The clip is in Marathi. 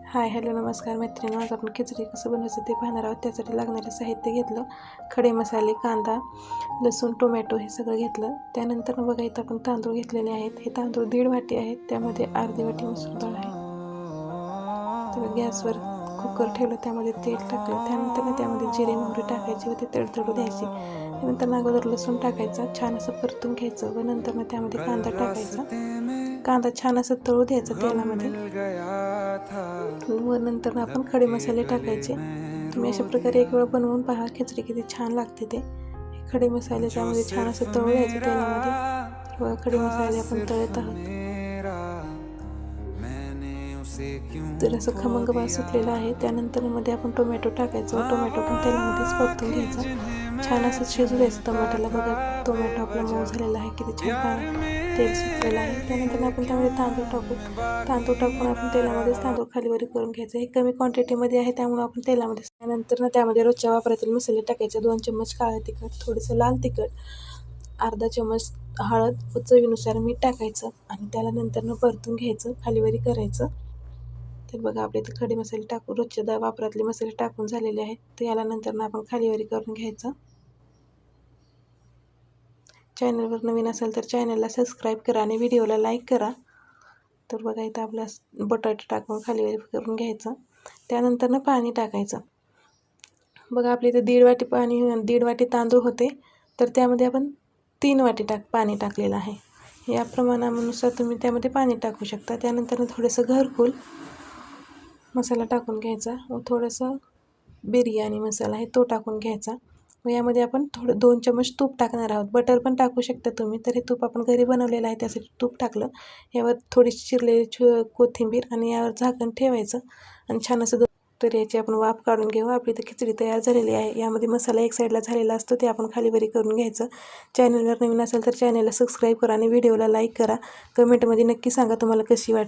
हाय हॅलो नमस्कार मैत्रिणी, आज आपण खिचडी कसं बनवायचं ते पाहणार आहोत। त्यासाठी लागणारे साहित्य घेतलं, खडे मसाले, कांदा, लसूण, टोमॅटो हे सगळं घेतलं। त्यानंतर बघा इथं आपण तांदूळ घेतलेले आहेत। हे तांदूळ 1.5 वाटी आहेत, त्यामध्ये अर्धी वाटी मसूर डाळ आहे। तर गॅसवर कुकर ठेवलं, त्यामध्ये तेल टाकलं, त्यानंतर त्यामध्ये जिरे मोहरी टाकायची व ते तडतडू द्यायची। त्यानंतर अगोदर लसूण टाकायचा, छान असं परतून घ्यायचं व नंतर त्यामध्ये कांदा टाकायचा। कांदा छान असं तळू द्यायचा तेलामध्ये व नंतर आपण खडे मसाले टाकायचे। तुम्ही अशा प्रकारे एक वेळ बनवून पहा, खिचडी किती छान लागते ते। खडे मसाले त्यामध्ये छान असं तळू द्यायचं तेलामध्ये व खडे मसाले आपण तळत आहोत। तर असं खमंग वास सुटलेला आहे। त्यानंतर मध्ये आपण टोमॅटो टाकायचं, टोमॅटो पण तेलामध्येच परतून घ्यायचा, छान असं शिजू द्यायचं टोमॅटोला। बघा टोमॅटो आपला मऊ झालेला आहे, किती छान तेल सुटलेलं आहे। त्यानंतर आपण त्यामध्ये तांदूळ टाकून आपण तेलामध्येच तांदूळ खालीवरी करून घ्यायचं। हे कमी क्वांटिटीमध्ये आहे, त्यामुळे आपण तेलामध्ये त्यानंतर त्यामध्ये रोजच्या वापरातील मसाले टाकायचे। 2 चम्मच काळं तिखट, थोडंसं लाल तिखट, अर्धा चम्मच हळद व चवीनुसार मीठ टाकायचं आणि त्याला नंतर परतून घ्यायचं, खालीवरी करायचं। तर बघा आपले इथे खडे मसाले टाकून रोजच्या वापरातले मसाले टाकून झालेले आहेत। तर याला नंतर आपण खालीवरी करून घ्यायचं। चॅनलवर नवीन असेल तर चॅनलला सबस्क्राईब करा आणि व्हिडिओला लाईक करा। तर बघा इथं आपला बटाटे टाकून खालीवरी करून घ्यायचं। त्यानंतर पाणी टाकायचं। बघा आपल्या इथे 1.5 वाटी पाणी, 1.5 वाटी तांदूळ होते, तर त्यामध्ये आपण 3 वाटी पाणी टाकलेलं आहे। या प्रमाणानुसार तुम्ही त्यामध्ये पाणी टाकू शकता। त्यानंतर थोडंसं घरकुल मसाला टाकून घ्यायचा व थोडंसं बिर्याणी मसाला आहे तो टाकून घ्यायचा व यामध्ये आपण 2 चम्मच तूप टाकणार आहोत। बटर पण टाकू शकता तुम्ही, तर हे तूप आपण घरी बनवलेलं आहे त्यासाठी तूप टाकलं। यावर थोडीशी चिरलेली कोथिंबीर आणि यावर झाकण ठेवायचं आणि छान असं तर याची आपण वाफ काढून घेऊ। आपली तर खिचडी तयार झालेली आहे। यामध्ये मसाला एक साईडला झालेला असतो, ते आपण खालीवरी करून घ्यायचं। चॅनलवर नवीन असेल तर चॅनलला सबस्क्राईब करा आणि व्हिडिओला लाईक करा। कमेंटमध्ये नक्की सांगा तुम्हाला कशी वाटली।